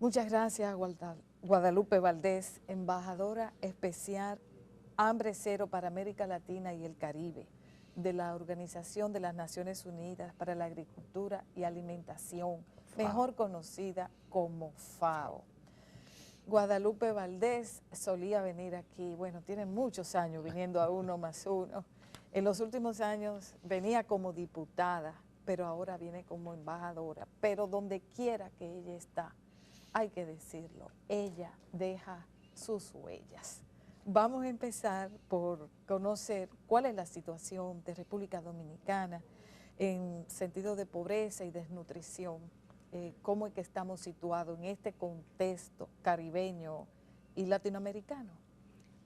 Muchas gracias, Guadalupe Valdés, embajadora especial Hambre Cero para América Latina y el Caribe de la Organización de las Naciones Unidas para la Agricultura y Alimentación, mejor conocida como FAO. Guadalupe Valdés solía venir aquí, bueno, tiene muchos años viniendo a Uno Más Uno. En los últimos años venía como diputada, pero ahora viene como embajadora. Pero donde quiera que ella está, hay que decirlo, ella deja sus huellas. Vamos a empezar por conocer cuál es la situación de República Dominicana en sentido de pobreza y desnutrición. Cómo es que estamos situados en este contexto caribeño y latinoamericano.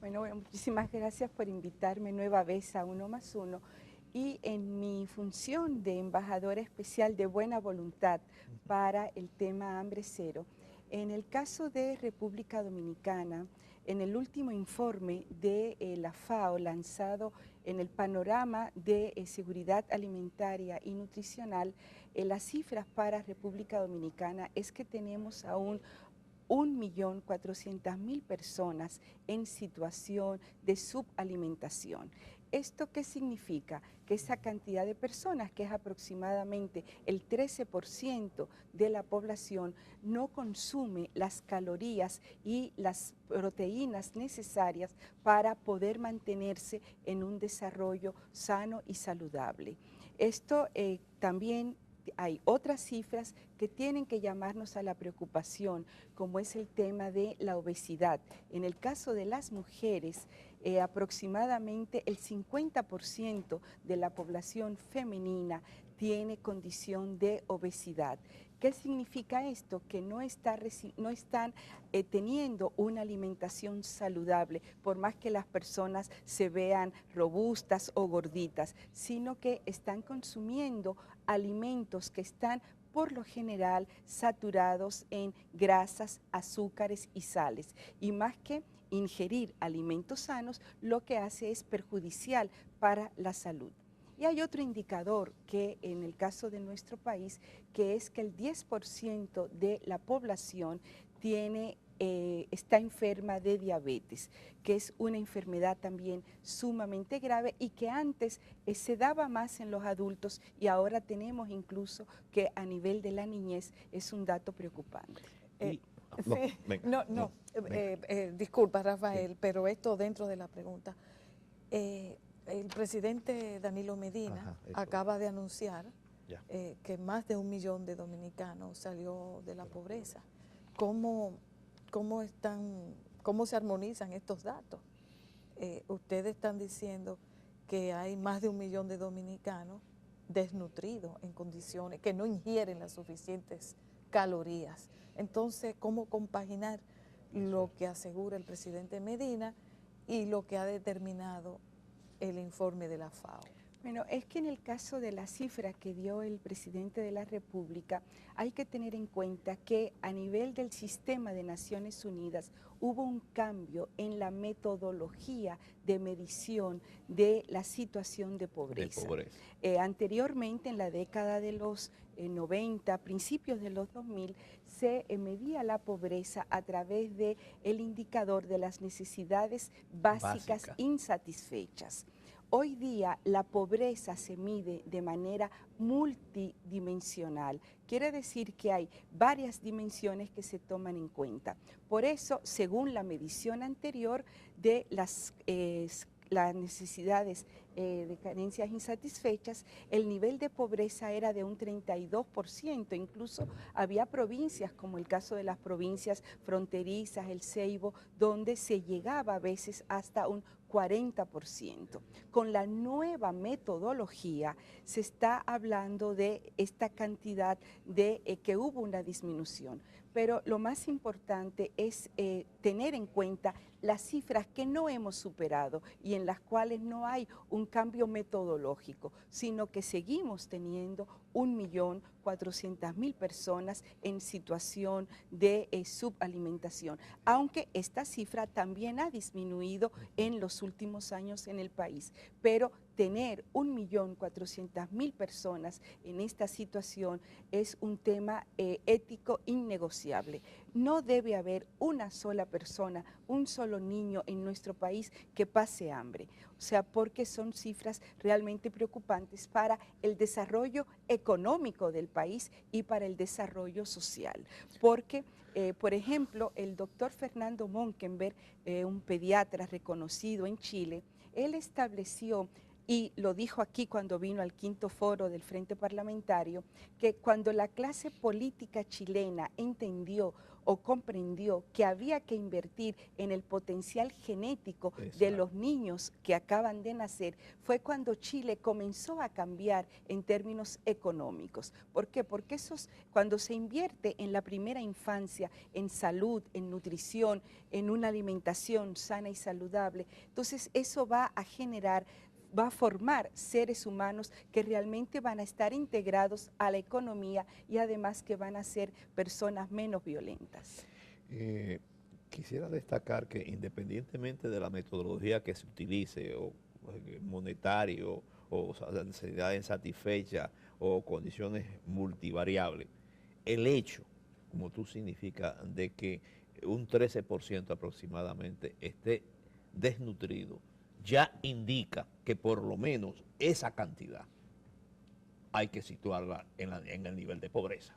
Bueno, muchísimas gracias por invitarme nueva vez a Uno Más Uno. Y en mi función de embajadora especial de buena voluntad para el tema Hambre Cero, en el caso de República Dominicana, en el último informe de la FAO lanzado en el panorama de seguridad alimentaria y nutricional, las cifras para República Dominicana es que tenemos aún 1.400.000 personas en situación de subalimentación. ¿Esto qué significa? Que esa cantidad de personas, que es aproximadamente el 13% de la población, no consume las calorías y las proteínas necesarias para poder mantenerse en un desarrollo sano y saludable. Esto también hay otras cifras que tienen que llamarnos a la preocupación, como es el tema de la obesidad. En el caso de las mujeres, aproximadamente el 50% de la población femenina tiene condición de obesidad. ¿Qué significa esto? Que no están teniendo una alimentación saludable, por más que las personas se vean robustas o gorditas, sino que están consumiendo alimentos que están por lo general saturados en grasas, azúcares y sales. Y más que ingerir alimentos sanos, lo que hace es perjudicial para la salud. Y hay otro indicador que en el caso de nuestro país, que es que el 10% de la población está enferma de diabetes, que es una enfermedad también sumamente grave y que antes se daba más en los adultos y ahora tenemos incluso que a nivel de la niñez es un dato preocupante. Disculpa, Rafael, pero esto dentro de la pregunta. El presidente Danilo Medina acaba de anunciar que más de 1 millón de dominicanos salió de la pobreza. ¿Cómo se armonizan estos datos? Ustedes están diciendo que hay más de 1 millón de dominicanos desnutridos en condiciones, que no ingieren las suficientes calorías. Entonces, ¿cómo compaginar lo que asegura el presidente Medina y lo que ha determinado el informe de la FAO? Bueno, es que en el caso de la cifra que dio el presidente de la República, hay que tener en cuenta que a nivel del sistema de Naciones Unidas hubo un cambio en la metodología de medición de la situación de pobreza. Anteriormente, en la década de los 90, principios de los 2000, se medía la pobreza a través del indicador de las necesidades básicas insatisfechas. Hoy día la pobreza se mide de manera multidimensional. Quiere decir que hay varias dimensiones que se toman en cuenta. Por eso, según la medición anterior de las necesidades de carencias insatisfechas, el nivel de pobreza era de un 32%, incluso había provincias como el caso de las provincias fronterizas, el Ceibo, donde se llegaba a veces hasta un 40%. Con la nueva metodología se está hablando de esta cantidad de que hubo una disminución, pero lo más importante es tener en cuenta las cifras que no hemos superado y en las cuales no hay un cambio metodológico, sino que seguimos teniendo 1.400.000 personas en situación de subalimentación, aunque esta cifra también ha disminuido en los los últimos años en el país, pero tener 1.400.000 personas en esta situación es un tema ético innegociable. No debe haber una sola persona, un solo niño en nuestro país que pase hambre. O sea, porque son cifras realmente preocupantes para el desarrollo económico del país y para el desarrollo social. Porque, por ejemplo, el doctor Fernando Monkenberg, un pediatra reconocido en Chile, él estableció, y lo dijo aquí cuando vino al 5º foro del Frente Parlamentario, que cuando la clase política chilena entendió o comprendió que había que invertir en el potencial genético de los niños que acaban de nacer, fue cuando Chile comenzó a cambiar en términos económicos. ¿Por qué? Porque cuando se invierte en la primera infancia, en salud, en nutrición, en una alimentación sana y saludable, entonces eso va a formar seres humanos que realmente van a estar integrados a la economía y además que van a ser personas menos violentas. Quisiera destacar que independientemente de la metodología que se utilice, o monetario, o necesidades insatisfechas, o condiciones multivariables, el hecho, como tú significa, de que un 13% aproximadamente esté desnutrido, ya indica que por lo menos esa cantidad hay que situarla en el nivel de pobreza.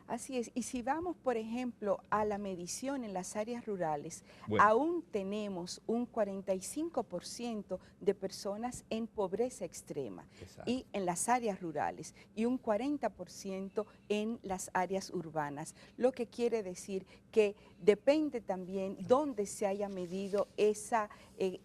Así es, y si vamos, por ejemplo, a la medición en las áreas rurales, bueno, aún tenemos un 45% de personas en pobreza extrema, exacto, y en las áreas rurales, y un 40% en las áreas urbanas, lo que quiere decir que depende también dónde se haya medido esa,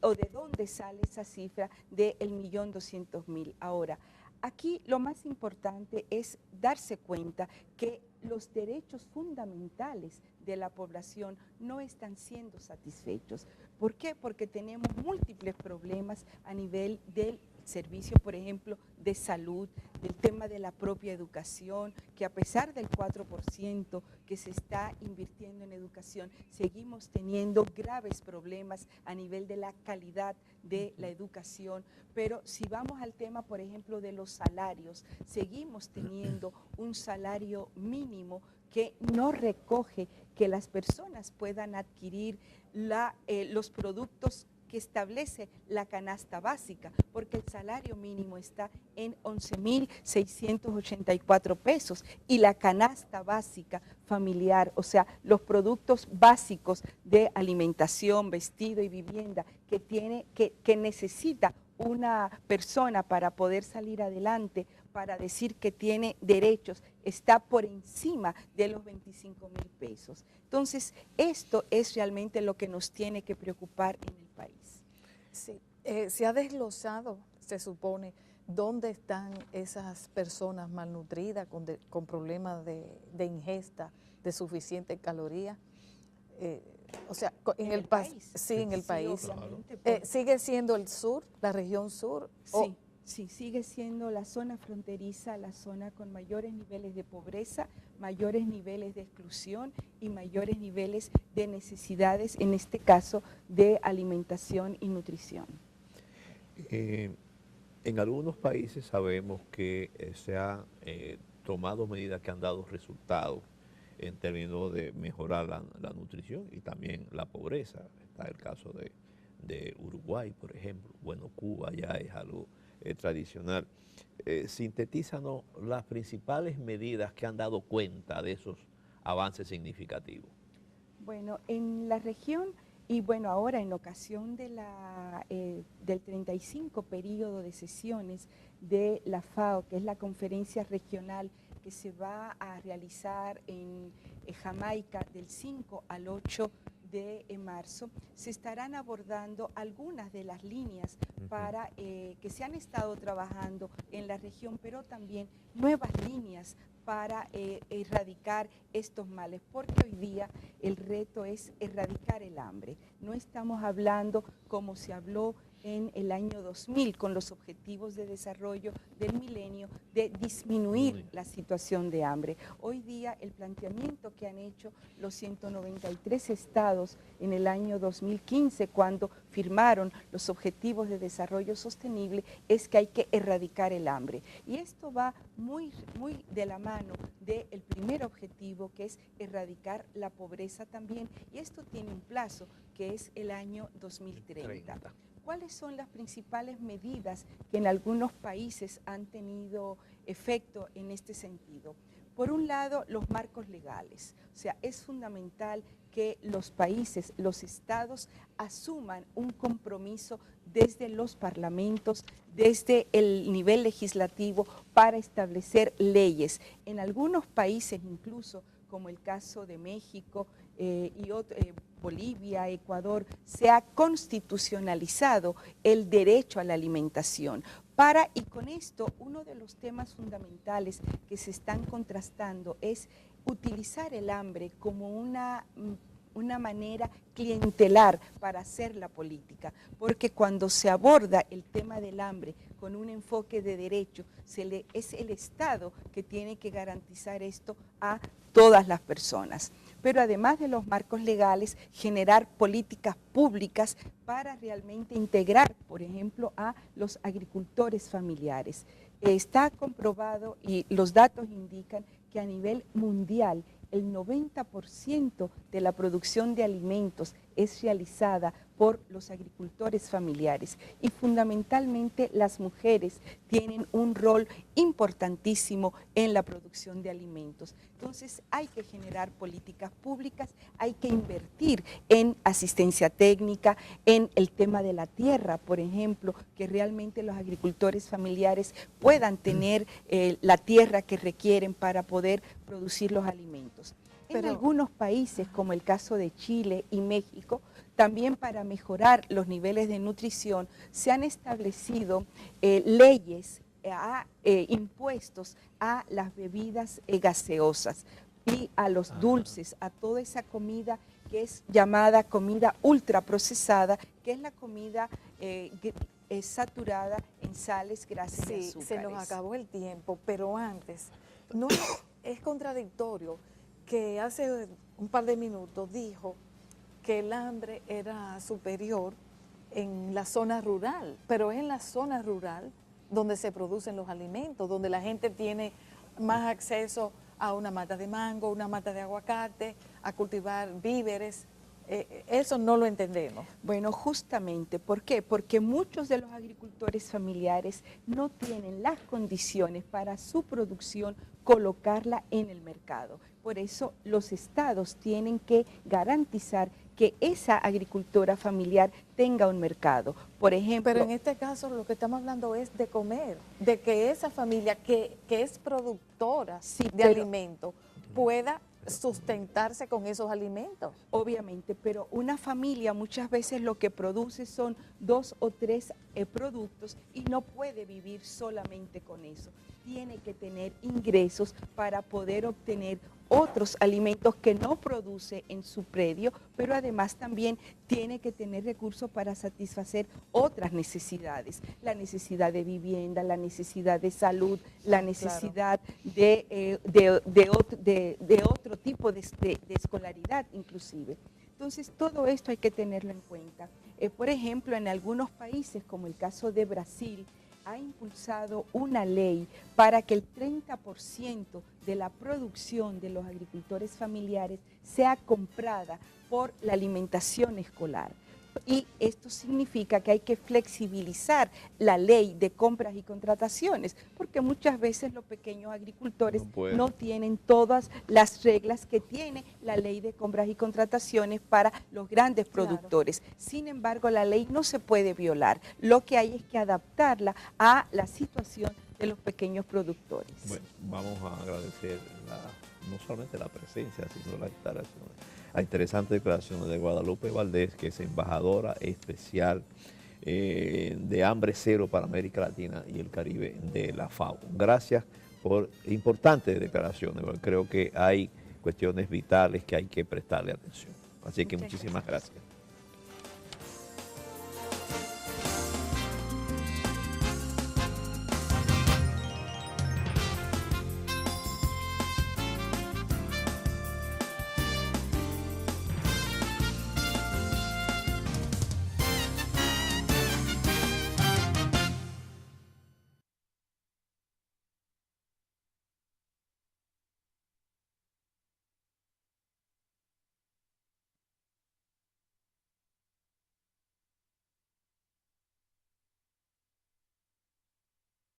o de dónde sale esa cifra de 1.200.000. Ahora, aquí lo más importante es darse cuenta que los derechos fundamentales de la población no están siendo satisfechos. ¿Por qué? Porque tenemos múltiples problemas a nivel del servicio, por ejemplo, de salud, del tema de la propia educación, que a pesar del 4% que se está invirtiendo en educación, seguimos teniendo graves problemas a nivel de la calidad de la educación. Pero si vamos al tema, por ejemplo, de los salarios, seguimos teniendo un salario mínimo que no recoge que las personas puedan adquirir los productos que establece la canasta básica, porque el salario mínimo está en 11.684 pesos y la canasta básica familiar, o sea, los productos básicos de alimentación, vestido y vivienda que necesita una persona para poder salir adelante, para decir que tiene derechos, está por encima de los 25.000 pesos. Entonces, esto es realmente lo que nos tiene que preocupar en el país. Sí, se ha desglosado, se supone, dónde están esas personas malnutridas con problemas de ingesta de suficiente caloría. O sea, en el país. Sí, en el país. ¿Sigue siendo el sur, la región sur? Sí. Sí, sigue siendo la zona fronteriza, la zona con mayores niveles de pobreza, mayores niveles de exclusión y mayores niveles de necesidades, en este caso de alimentación y nutrición. En algunos países sabemos que se han tomado medidas que han dado resultados en términos de mejorar la nutrición y también la pobreza. Está el caso de Uruguay, por ejemplo. Bueno, Cuba ya es algo tradicional. Sintetízanos las principales medidas que han dado cuenta de esos avances significativos. Bueno, en la región, y bueno, ahora en ocasión de del 35 periodo de sesiones de la FAO, que es la conferencia regional que se va a realizar en Jamaica del 5 al 8 de marzo, se estarán abordando algunas de las líneas para que se han estado trabajando en la región, pero también nuevas líneas para erradicar estos males, porque hoy día el reto es erradicar el hambre. No estamos hablando como se habló en el año 2000 con los objetivos de desarrollo del milenio de disminuir la situación de hambre. Hoy día el planteamiento que han hecho los 193 estados en el año 2015 cuando firmaron los objetivos de desarrollo sostenible es que hay que erradicar el hambre. Y esto va muy de la mano del primer objetivo, que es erradicar la pobreza también, y esto tiene un plazo que es el año 2030. ¿Cuáles son las principales medidas que en algunos países han tenido efecto en este sentido? Por un lado, los marcos legales. O sea, es fundamental que los países, los estados, asuman un compromiso desde los parlamentos, desde el nivel legislativo, para establecer leyes. En algunos países incluso, como el caso de México Bolivia, Ecuador, se ha constitucionalizado el derecho a la alimentación. Y con esto, uno de los temas fundamentales que se están contrastando es utilizar el hambre como una manera clientelar para hacer la política, porque cuando se aborda el tema del hambre con un enfoque de derecho, es el Estado que tiene que garantizar esto a todas las personas. Pero además de los marcos legales, generar políticas públicas para realmente integrar, por ejemplo, a los agricultores familiares. Está comprobado y los datos indican que a nivel mundial el 90% de la producción de alimentos es realizada por los agricultores familiares y fundamentalmente las mujeres tienen un rol importantísimo en la producción de alimentos. Entonces hay que generar políticas públicas, hay que invertir en asistencia técnica, en el tema de la tierra, por ejemplo, que realmente los agricultores familiares puedan tener la tierra que requieren para poder producir los alimentos. En algunos países, como el caso de Chile y México, también para mejorar los niveles de nutrición, se han establecido leyes, impuestos a las bebidas gaseosas y a los dulces, a toda esa comida que es llamada comida ultraprocesada, que es la comida saturada en sales, grasas y azúcares. Se nos acabó el tiempo, pero antes, no es contradictorio que hace un par de minutos dijo que el hambre era superior en la zona rural, pero es en la zona rural donde se producen los alimentos, donde la gente tiene más acceso a una mata de mango, una mata de aguacate, a cultivar víveres. Eso no lo entendemos. Bueno, justamente, ¿por qué? Porque muchos de los agricultores familiares no tienen las condiciones para su producción colocarla en el mercado. Por eso los estados tienen que garantizar que esa agricultura familiar tenga un mercado. Por ejemplo, pero en este caso lo que estamos hablando es de comer, de que esa familia que es productora de alimentos pueda sustentarse con esos alimentos. Obviamente, pero una familia muchas veces lo que produce son 2 o 3 productos y no puede vivir solamente con eso. Tiene que tener ingresos para poder obtener otros alimentos que no produce en su predio, pero además también tiene que tener recursos para satisfacer otras necesidades, la necesidad de vivienda, la necesidad de salud, la necesidad de otro tipo de escolaridad inclusive. Entonces todo esto hay que tenerlo en cuenta. Por ejemplo, en algunos países, como el caso de Brasil, ha impulsado una ley para que el 30% de la producción de los agricultores familiares sea comprada por la alimentación escolar. Y esto significa que hay que flexibilizar la ley de compras y contrataciones, porque muchas veces los pequeños agricultores no tienen todas las reglas que tiene la ley de compras y contrataciones para los grandes productores. Claro. Sin embargo, la ley no se puede violar, lo que hay es que adaptarla a la situación de los pequeños productores. Bueno, vamos a agradecer no solamente la presencia, sino la instalación. La interesante declaración de Guadalupe Valdés, que es embajadora especial de Hambre Cero para América Latina y el Caribe de la FAO. Gracias por importantes declaraciones, creo que hay cuestiones vitales que hay que prestarle atención. Así que muchísimas gracias.